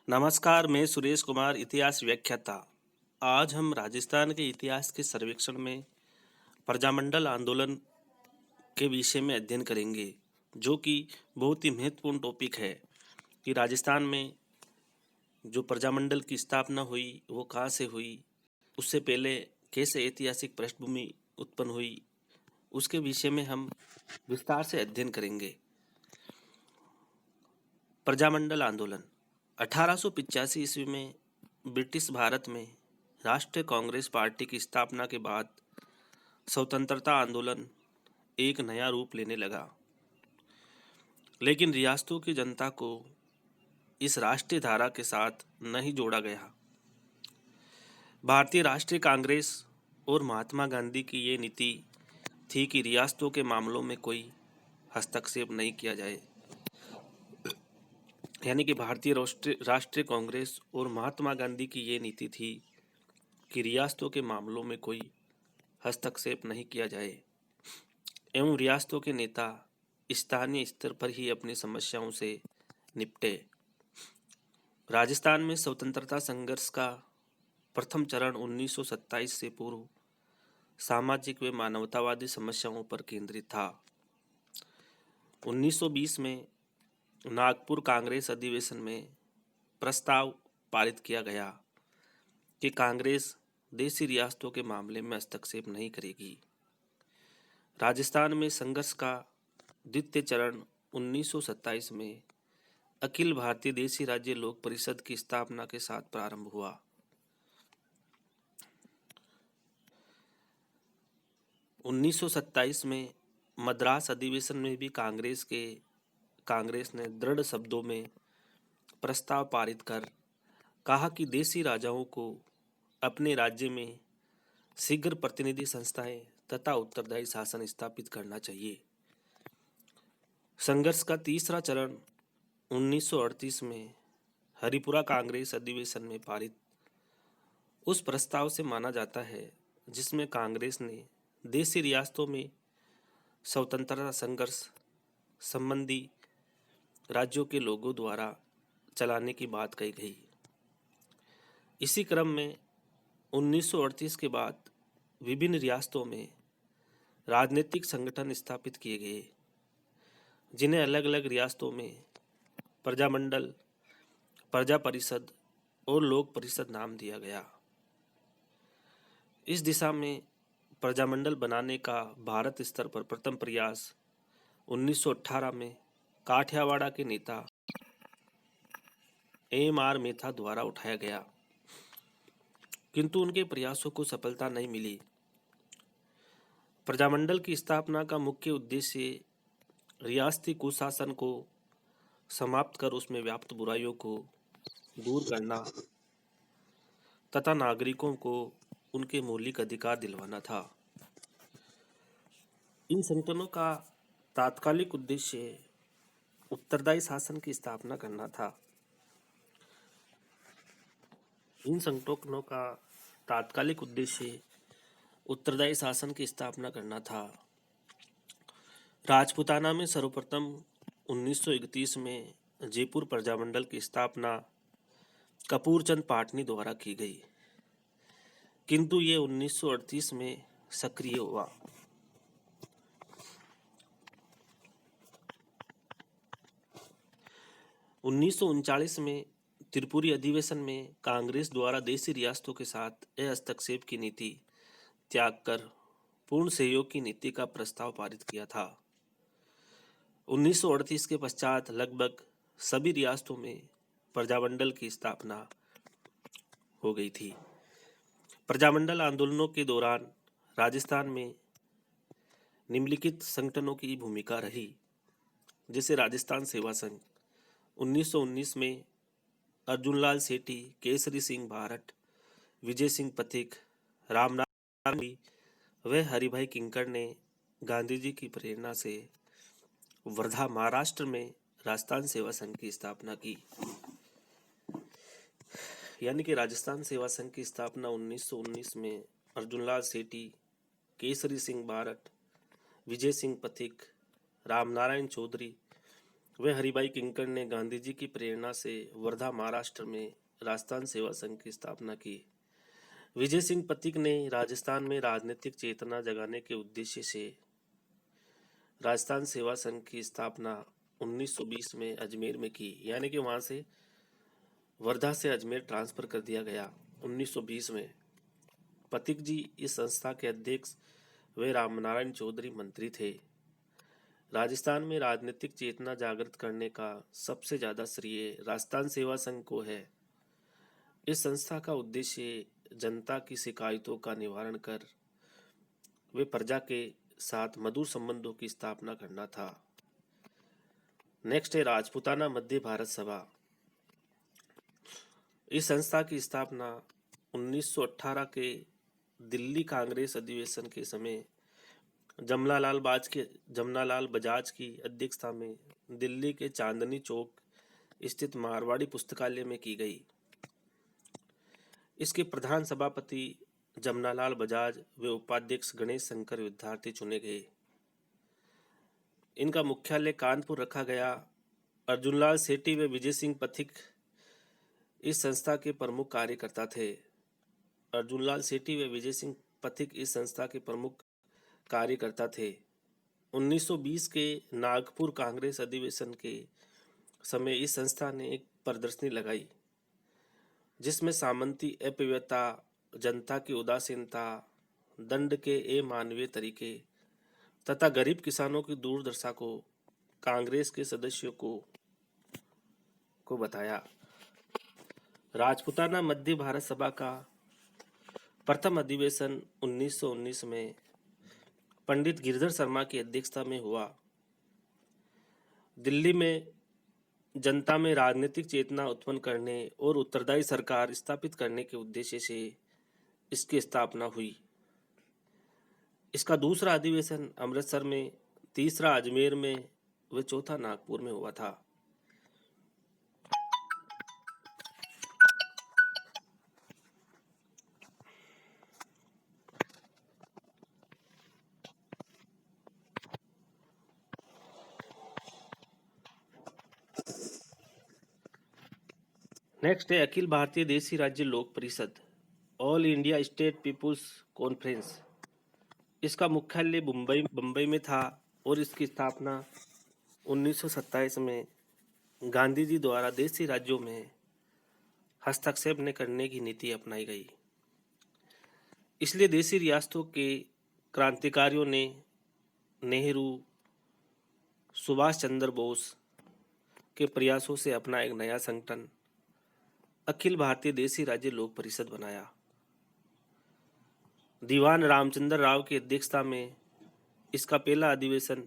नमस्कार, मैं सुरेश कुमार, इतिहास व्याख्याता। आज हम राजस्थान के इतिहास के सर्वेक्षण में प्रजामंडल आंदोलन के विषय में अध्ययन करेंगे, जो कि बहुत ही महत्वपूर्ण टॉपिक है कि राजस्थान में जो प्रजामंडल की स्थापना हुई, वो कहाँ से हुई, उससे पहले कैसे ऐतिहासिक पृष्ठभूमि उत्पन्न हुई, उसके विषय में हम विस्तार से अध्ययन करेंगे। प्रजामंडल आंदोलन 1885 ईस्वी में ब्रिटिश भारत में राष्ट्रीय कांग्रेस पार्टी की स्थापना के बाद स्वतंत्रता आंदोलन एक नया रूप लेने लगा, लेकिन रियासतों की जनता को इस राष्ट्रीय धारा के साथ नहीं जोड़ा गया। भारतीय राष्ट्रीय कांग्रेस और महात्मा गांधी की ये नीति थी कि रियासतों के मामलों में कोई हस्तक्षेप नहीं किया जाए। यानी कि भारतीय राष्ट्रीय कांग्रेस और महात्मा गांधी की ये नीति थी कि रियासतों के मामलों में कोई हस्तक्षेप नहीं किया जाए एवं रियासतों के नेता स्थानीय स्तर पर ही अपनी समस्याओं से निपटे। राजस्थान में स्वतंत्रता संघर्ष का प्रथम चरण 1927 से पूर्व सामाजिक व मानवतावादी समस्याओं पर केंद्रित था। 1920 में नागपुर कांग्रेस अधिवेशन में प्रस्ताव पारित किया गया कि कांग्रेस देशी रियासतों के मामले में हस्तक्षेप नहीं करेगी। राजस्थान में संघर्ष का द्वितीय चरण 1927 में अखिल भारतीय देशी राज्य लोक परिषद की स्थापना के साथ प्रारंभ हुआ। उन्नीस में मद्रास अधिवेशन में भी कांग्रेस ने दृढ़ शब्दों में प्रस्ताव पारित कर कहा कि देशी राजाओं को अपने राज्य में शीघ्र प्रतिनिधि संस्थाएं तथा उत्तरदायी शासन स्थापित करना चाहिए। संघर्ष का तीसरा चरण 1938 में हरिपुरा कांग्रेस अधिवेशन में पारित उस प्रस्ताव से माना जाता है जिसमें कांग्रेस ने देशी रियासतों में स्वतंत्रता संघर्ष संबंधी राज्यों के लोगों द्वारा चलाने की बात कही गई। इसी क्रम में 1938 के बाद विभिन्न रियासतों में राजनीतिक संगठन स्थापित किए गए, जिन्हें अलग अलग रियासतों में प्रजामंडल, प्रजा परिषद और लोक परिषद नाम दिया गया। इस दिशा में प्रजामंडल बनाने का भारत स्तर पर प्रथम प्रयास 1918 में काठियावाड़ के नेता एम.आर. मेथा द्वारा उठाया गया, किंतु उनके प्रयासों को सफलता नहीं मिली। प्रजामंडल की स्थापना का मुख्य उद्देश्य रियासती कुशासन को समाप्त कर उसमें व्याप्त बुराइयों को दूर करना तथा नागरिकों को उनके मौलिक अधिकार दिलवाना था। इन संगठनों का तात्कालिक उद्देश्य उत्तरदायी शासन की स्थापना करना था। इन संगठनों का तात्कालिक उद्देश्य उत्तरदायी शासन की स्थापना करना था। राजपूताना में सर्वप्रथम 1931 में जयपुर प्रजामंडल की स्थापना कपूरचंद पाटनी द्वारा की गई, किंतु ये 1938 में सक्रिय हुआ। उन्नीस में त्रिपुरी अधिवेशन में कांग्रेस द्वारा देशी रियासतों के साथ हस्तक्षेप की नीति त्याग कर पूर्ण सहयोग की नीति का प्रस्ताव पारित किया था। 1938 के पश्चात लगभग सभी रियासतों में प्रजामंडल की स्थापना हो गई थी। प्रजामंडल आंदोलनों के दौरान राजस्थान में निम्नलिखित संगठनों की भूमिका रही, जैसे राजस्थान सेवा संघ 1919 में अर्जुनलाल सेठी, केसरी सिंह बारठ, विजय सिंह पथिक, रामनाथ व हरिभाई किंकर ने गांधी जी की प्रेरणा से वर्धा महाराष्ट्र में राजस्थान सेवा संघ की स्थापना की। यानी कि राजस्थान सेवा संघ की स्थापना 1919 में अर्जुनलाल सेठी, केसरी सिंह बारठ, विजय सिंह पथिक, रामनारायण चौधरी वे हरिभाई किंकर ने गांधी जी की प्रेरणा से वर्धा महाराष्ट्र में राजस्थान सेवा संघ की स्थापना की। विजय सिंह पथिक ने राजस्थान में राजनीतिक चेतना जगाने के उद्देश्य से राजस्थान सेवा संघ की स्थापना 1920 में अजमेर में की, यानी कि वहां से वर्धा से अजमेर ट्रांसफर कर दिया गया 1920 में। पथिक जी इस संस्था के अध्यक्ष वे रामनारायण चौधरी मंत्री थे। राजस्थान में राजनीतिक चेतना जागृत करने का सबसे ज्यादा श्रेय राजस्थान सेवा संघ को है। इस संस्था का उद्देश्य जनता की शिकायतों का निवारण कर वे प्रजा के साथ मधुर संबंधों की स्थापना करना था। नेक्स्ट है राजपूताना मध्य भारत सभा। इस संस्था की स्थापना 1918 के दिल्ली कांग्रेस अधिवेशन के समय जमनालाल बजाज की अध्यक्षता में दिल्ली के चांदनी चौक स्थित मारवाड़ी पुस्तकालय में की गई। इसके प्रधान सभापति जमनालाल बजाज व उपाध्यक्ष गणेश शंकर विद्यार्थी चुने गए। इनका मुख्यालय कानपुर रखा गया। अर्जुनलाल सेठी व विजय सिंह पथिक इस संस्था के प्रमुख कार्यकर्ता थे। अर्जुनलाल सेठी व विजय सिंह पथिक इस संस्था के प्रमुख कार्यकर्ता थे। 1920 के नागपुर कांग्रेस अधिवेशन के समय इस संस्था ने एक प्रदर्शनी लगाई जिसमें सामंती अपव्ययता, जनता की उदासीनता, दंड के अमानवीय तरीके तथा गरीब किसानों की दुर्दशा को कांग्रेस के सदस्यों को बताया। राजपूताना मध्य भारत सभा का प्रथम अधिवेशन 1919 में पंडित गिरधर शर्मा की अध्यक्षता में हुआ। दिल्ली में जनता में राजनीतिक चेतना उत्पन्न करने और उत्तरदायी सरकार स्थापित करने के उद्देश्य से इसकी स्थापना हुई। इसका दूसरा अधिवेशन अमृतसर में, तीसरा अजमेर में व चौथा नागपुर में हुआ था। नेक्स्ट है अखिल भारतीय देशी राज्य लोक परिषद, All India State People's Conference. इसका मुख्यालय बम्बई में था और इसकी स्थापना 1927 में गांधी जी द्वारा देशी राज्यों में हस्तक्षेप न करने की नीति अपनाई गई। इसलिए देशी रियासतों के क्रांतिकारियों ने नेहरू, सुभाष चंद्र बोस के प्रयासों से अपना एक नया संगठन अखिल भारतीय देशी राज्य लोक परिषद बनाया। दीवान रामचंद्र राव की अध्यक्षता में इसका पहला अधिवेशन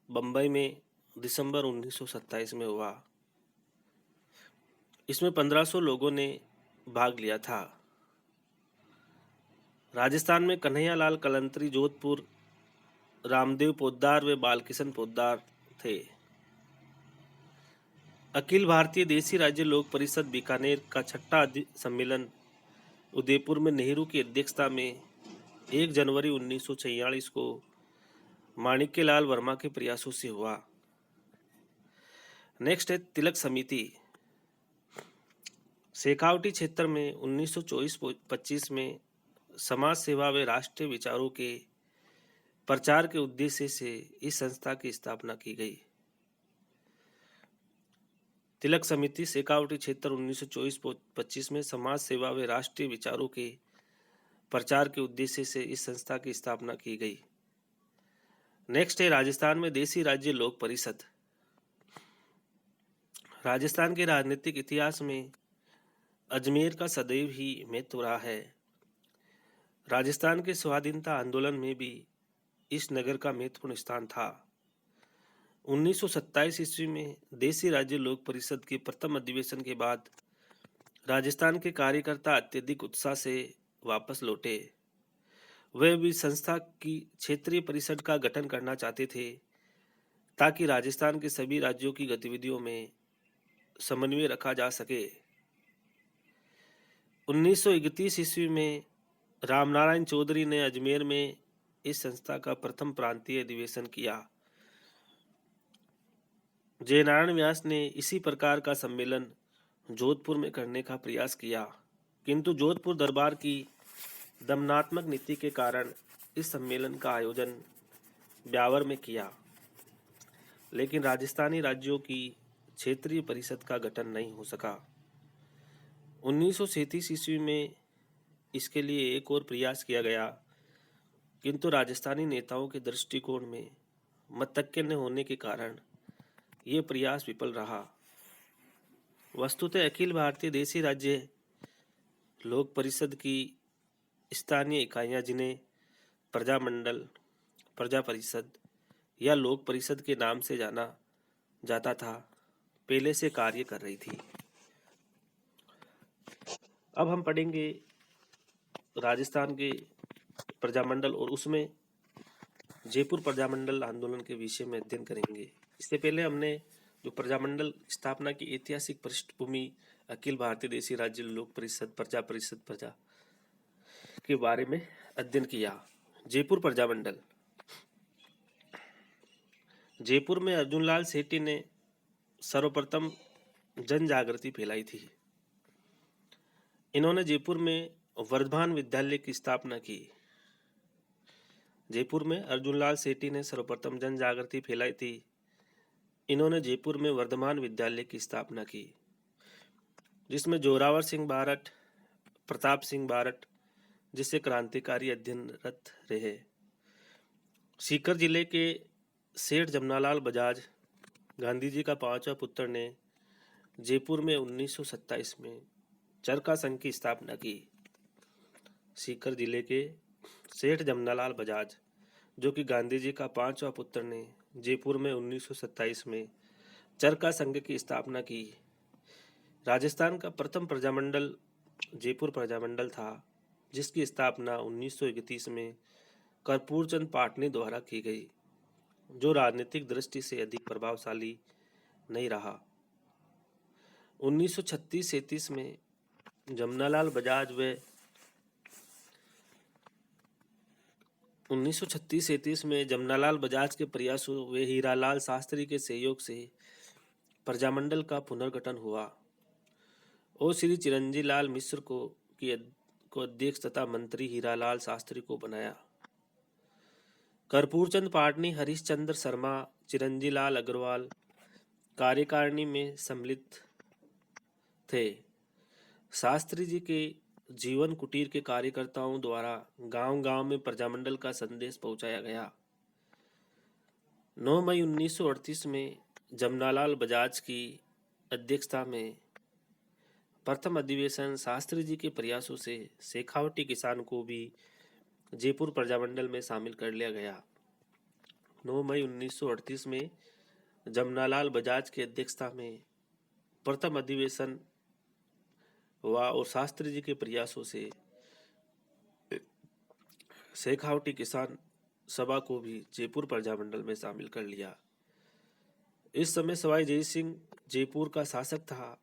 बम्बई में दिसंबर 1927 में हुआ। इसमें 1500 लोगों ने भाग लिया था। राजस्थान में कन्हैयालाल कलंतरी जोधपुर, रामदेव पोद्दार व बालकिशन पोद्दार थे। अखिल भारतीय देशी राज्य लोक परिषद बीकानेर का छठा सम्मेलन उदयपुर में नेहरू की अध्यक्षता में 1 जनवरी 1946 को माणिक्यलाल वर्मा के प्रयासों से हुआ। नेक्स्ट है तिलक समिति। शेखावटी क्षेत्र में 1924-25 में समाज सेवा व राष्ट्रीय विचारों के प्रचार के उद्देश्य से इस संस्था की स्थापना की गई। तिलक समिति शेखावटी क्षेत्र 1924-25 में समाज सेवा व राष्ट्रीय विचारों के प्रचार के उद्देश्य से इस संस्था की स्थापना की गई। नेक्स्ट है राजस्थान में देशी राज्य लोक परिषद। राजस्थान के राजनीतिक इतिहास में अजमेर का सदैव ही महत्व रहा है। राजस्थान के स्वाधीनता आंदोलन में भी इस नगर का महत्वपूर्ण स्थान था। 1927 ईस्वी में देशी राज्य लोक परिषद के प्रथम अधिवेशन के बाद राजस्थान के कार्यकर्ता अत्यधिक उत्साह से वापस लौटे। वे भी संस्था की क्षेत्रीय परिषद का गठन करना चाहते थे ताकि राजस्थान के सभी राज्यों की गतिविधियों में समन्वय रखा जा सके। 1931 ईस्वी में रामनारायण चौधरी ने अजमेर में इस संस्था का प्रथम प्रांतीय अधिवेशन किया। जयनारायण व्यास ने इसी प्रकार का सम्मेलन जोधपुर में करने का प्रयास किया, किंतु जोधपुर दरबार की दमनात्मक नीति के कारण इस सम्मेलन का आयोजन ब्यावर में किया, लेकिन राजस्थानी राज्यों की क्षेत्रीय परिषद का गठन नहीं हो सका। 1937 ईस्वी में इसके लिए एक और प्रयास किया गया, किंतु राजस्थानी नेताओं के दृष्टिकोण में मतक्य न होने के कारण ये प्रयास विफल रहा। वस्तुतः अखिल भारतीय देशी राज्य लोक परिषद की स्थानीय इकाइयां, जिन्हें प्रजामंडल, प्रजा परिषद या लोक परिषद के नाम से जाना जाता था, पहले से कार्य कर रही थी। अब हम पढ़ेंगे राजस्थान के प्रजामंडल और उसमें जयपुर प्रजामंडल आंदोलन के विषय में अध्ययन करेंगे। इससे पहले हमने जो प्रजामंडल स्थापना की ऐतिहासिक पृष्ठभूमि, अखिल भारतीय देशी राज्य लोक परिषद, प्रजा के बारे में अध्ययन किया। जयपुर प्रजामंडल। जयपुर में अर्जुनलाल सेठी ने सर्वप्रथम जन जागृति फैलाई थी। इन्होंने जयपुर में वर्धमान विद्यालय की स्थापना की। जयपुर में अर्जुनलाल सेठी ने सर्वप्रथम जन जागृति फैलाई थी। इन्होंने जयपुर में वर्धमान विद्यालय की स्थापना की, जिसमें जोरावर सिंह बारठ, प्रताप सिंह बारठ जिससे क्रांतिकारी अध्ययनरत रहे। सीकर जिले के सेठ जमनालाल बजाज, गांधी जी का पांचवा पुत्र, ने जयपुर में 1927 में चरखा संघ की स्थापना की। सीकर जिले के सेठ जमनालाल बजाज, जो कि गांधी जी का पांचवा पुत्र, ने जयपुर में 1927 में चरखा संघ की स्थापना की। राजस्थान का प्रथम प्रजामंडल जयपुर प्रजामंडल था, जिसकी स्थापना 1931 में कर्पूरचंद पाटनी द्वारा की गई, जो राजनीतिक दृष्टि से अधिक प्रभावशाली नहीं रहा। 1936-37 में जमनालाल बजाज व 1936-37 में जमनालाल बजाज के प्रयासों व हीरालाल शास्त्री के सहयोग से प्रजामंडल का पुनर्गठन हुआ और श्री चिरंजी लाल मिश्र को अध्यक्ष तथा मंत्री हीरालाल शास्त्री को बनाया। कर्पूरचंद पाटनी, हरीशचंद्र शर्मा, चिरंजी लाल अग्रवाल कार्यकारिणी में सम्मिलित थे। शास्त्री जी के जीवन कुटीर के कार्यकर्ताओं द्वारा गांव-गांव में प्रजामंडल का संदेश पहुंचाया गया। 9 मई 1938 में जमनालाल बजाज की अध्यक्षता में प्रथम अधिवेशन शास्त्री जी के प्रयासों से शेखावटी किसान को भी जयपुर प्रजामंडल में शामिल कर लिया गया। 9 मई 1938 में जमनालाल बजाज की अध्यक्षता में प्रथम अधिवेशन हुआ और शास्त्री जी के प्रयासों से शेखावटी किसान सभा को भी जयपुर प्रजामंडल में शामिल कर लिया। इस समय सवाई जय सिंह जयपुर का शासक था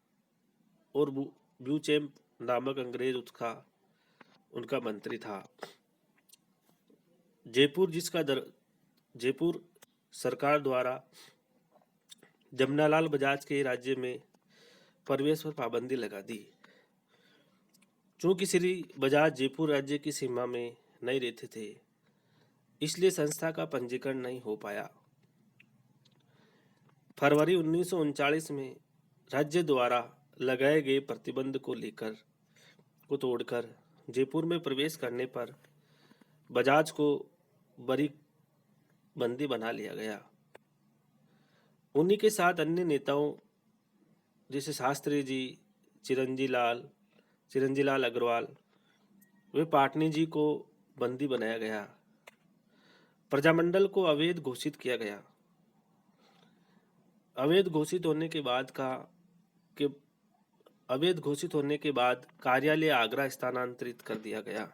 और ब्यूचेम्प नामक अंग्रेज उनका मंत्री था। जयपुर सरकार द्वारा जमनालाल बजाज के राज्य में प्रवेश पर पाबंदी लगा दी। चूंकि श्री बजाज जयपुर राज्य की सीमा में नहीं रहते थे, इसलिए संस्था का पंजीकरण नहीं हो पाया। फरवरी 1939 में राज्य द्वारा लगाए गए प्रतिबंध को तोड़कर जयपुर में प्रवेश करने पर बजाज को बंदी बना लिया गया। उन्हीं के साथ अन्य नेताओं जैसे शास्त्री जी, चिरंजी लाल अग्रवाल वे पाटनी जी को बंदी बनाया गया। प्रजामंडल को अवैध घोषित किया गया। अवैध घोषित होने के बाद कार्यालय आगरा स्थानांतरित कर दिया गया।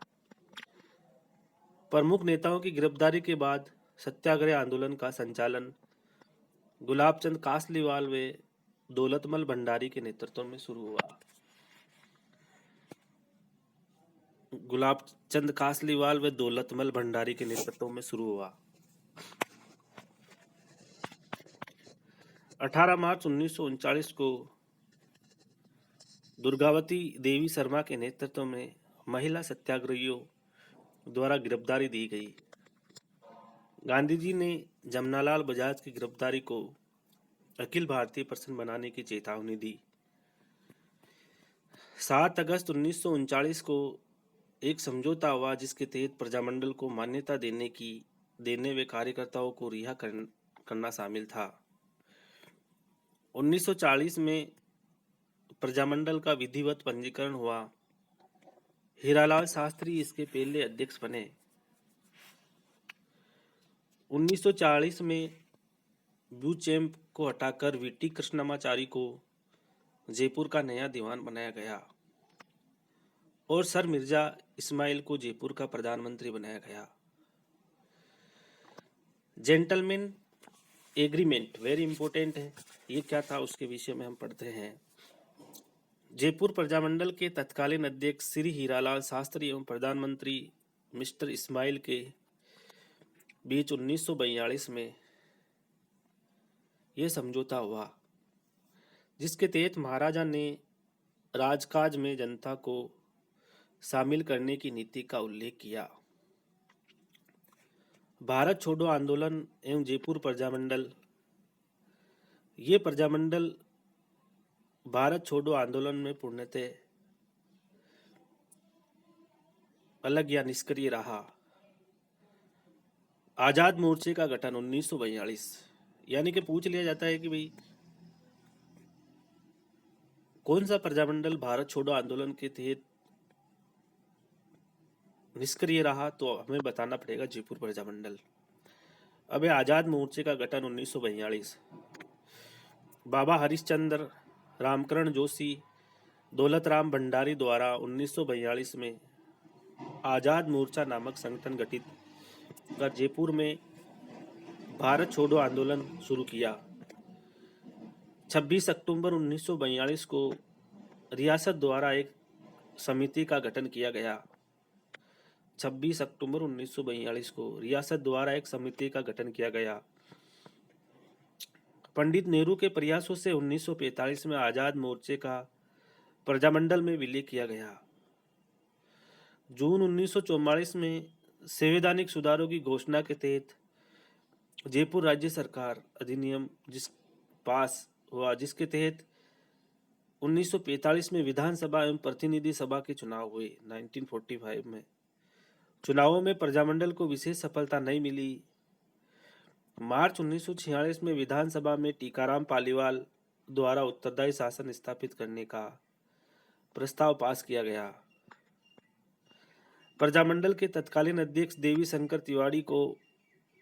प्रमुख नेताओं की गिरफ्तारी के बाद सत्याग्रह आंदोलन का संचालन गुलाबचंद कासलीवाल व दौलतमल भंडारी के नेतृत्व में शुरू हुआ। गुलाबचंद कासलीवाल व दौलतमल भंडारी के नेतृत्व में शुरू हुआ। 18 मार्च 1939 को दुर्गावती देवी शर्मा के नेतृत्व में महिला सत्याग्रहियों द्वारा गिरफ्तारी दी गई। गांधी जी ने जमनालाल बजाज की गिरफ्तारी को अखिल भारतीय प्रश्न बनाने की चेतावनी दी। 7 अगस्त 1939 को एक समझौता हुआ जिसके तहत प्रजामंडल को मान्यता देने वे कार्यकर्ताओं को रिहा करना शामिल था। 1940 में प्रजामंडल का विधिवत पंजीकरण हुआ। हीरालाल शास्त्री इसके पहले अध्यक्ष बने। 1940 में ब्यूचैम्प को हटाकर वीटी कृष्णमाचारी को जयपुर का नया दीवान बनाया गया और सर मिर्जा इस्माइल को जयपुर का प्रधानमंत्री बनाया गया। जेंटलमैन एग्रीमेंट वेरी इंपॉर्टेंट है, ये क्या था उसके विषय में हम पढ़ते हैं। जयपुर प्रजामंडल के तत्कालीन अध्यक्ष श्री हीरालाल शास्त्री एवं प्रधानमंत्री मिस्टर इस्माइल के बीच 1942 में यह समझौता हुआ, जिसके तहत महाराजा ने राजकाज में जनता को शामिल करने की नीति का उल्लेख किया। भारत छोड़ो आंदोलन एवं जयपुर प्रजामंडल, ये प्रजामंडल भारत छोड़ो आंदोलन में पूर्णतः अलग या निष्क्रिय रहा। आजाद मोर्चे का गठन 1942, यानी कि पूछ लिया जाता है कि भाई कौन सा प्रजामंडल भारत छोड़ो आंदोलन के तहत निष्क्रिय रहा, तो हमें बताना पड़ेगा जयपुर प्रजामंडल। अब आजाद मोर्चे का गठन 1942, बाबा हरिश्चंद्र, रामकरण जोशी, दौलत राम भंडारी द्वारा 1942 में आजाद मोर्चा नामक संगठन गठित कर जयपुर में भारत छोड़ो आंदोलन शुरू किया। 26 अक्टूबर 1942 को रियासत द्वारा एक समिति का गठन किया गया। 26 अक्टूबर 1942 को रियासत द्वारा एक समिति का गठन किया गया। पंडित नेहरू के प्रयासों से 1945 में आजाद मोर्चे का प्रजामंडल में विलय किया गया। जून 1944 में संवैधानिक सुधारों की घोषणा के तहत जयपुर राज्य सरकार अधिनियम पास हुआ, जिसके तहत 1945 में विधानसभा एवं प्रतिनिधि सभा के चुनाव हुए। 1945 में चुनावों में प्रजामंडल को विशेष सफलता नहीं मिली। मार्च 1946 में विधानसभा में टीकाराम पालीवाल द्वारा उत्तरदायी शासन स्थापित करने का प्रस्ताव पास किया गया। प्रजामंडल के तत्कालीन अध्यक्ष देवी शंकर तिवारी को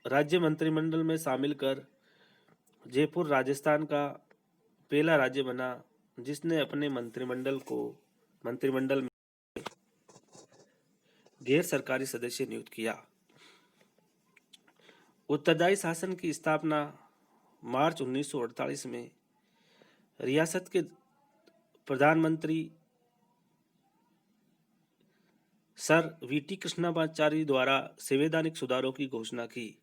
राज्य मंत्रिमंडल में शामिल कर जयपुर राजस्थान का पहला राज्य बना जिसने अपने मंत्रिमंडल में गैर सरकारी सदस्य नियुक्त किया। उत्तरदायी शासन की स्थापना मार्च 1948 में रियासत के प्रधानमंत्री सर वीटी कृष्णमाचारी द्वारा संवैधानिक सुधारों की घोषणा की।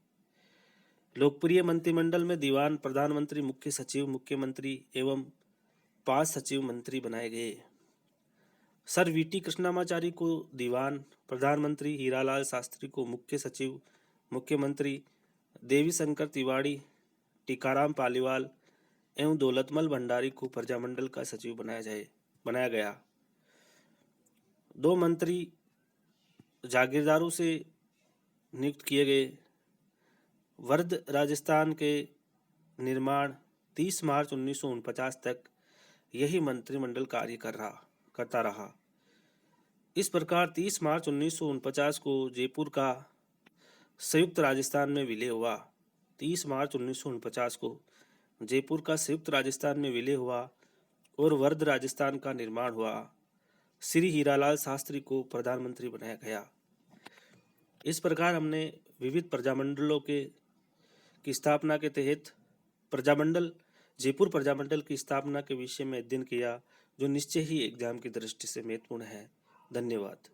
लोकप्रिय मंत्रिमंडल में दीवान, प्रधानमंत्री, मुख्य सचिव, मुख्यमंत्री एवं 5 सचिव मंत्री बनाए गए। सर वीटी कृष्णमाचारी को दीवान, प्रधानमंत्री हीरालाल शास्त्री को मुख्य सचिव, मुख्यमंत्री देवी शंकर तिवारी, टीकाराम पालीवाल एवं दौलतमल भंडारी को प्रजामंडल का सचिव बनाया गया। 2 मंत्री जागीरदारों से नियुक्त किए गए। वर्ध राजस्थान के निर्माण 30 मार्च 1949 तक यही मंत्रिमंडल कार्य करता रहा। इस प्रकार 30 मार्च 1949 को जयपुर का संयुक्त राजस्थान में विलय हुआ। 30 मार्च 1949 को जयपुर का संयुक्त राजस्थान में विलय हुआ और वर्ध राजस्थान का निर्माण हुआ। श्री हीरालाल शास्त्री को प्रधानमंत्री बनाया गया। इस प्रकार हमने विविध प्रजामंडलों की स्थापना के तहत जयपुर प्रजामंडल की स्थापना के विषय में अध्ययन किया, जो निश्चय ही एग्जाम की दृष्टि से महत्वपूर्ण है। धन्यवाद।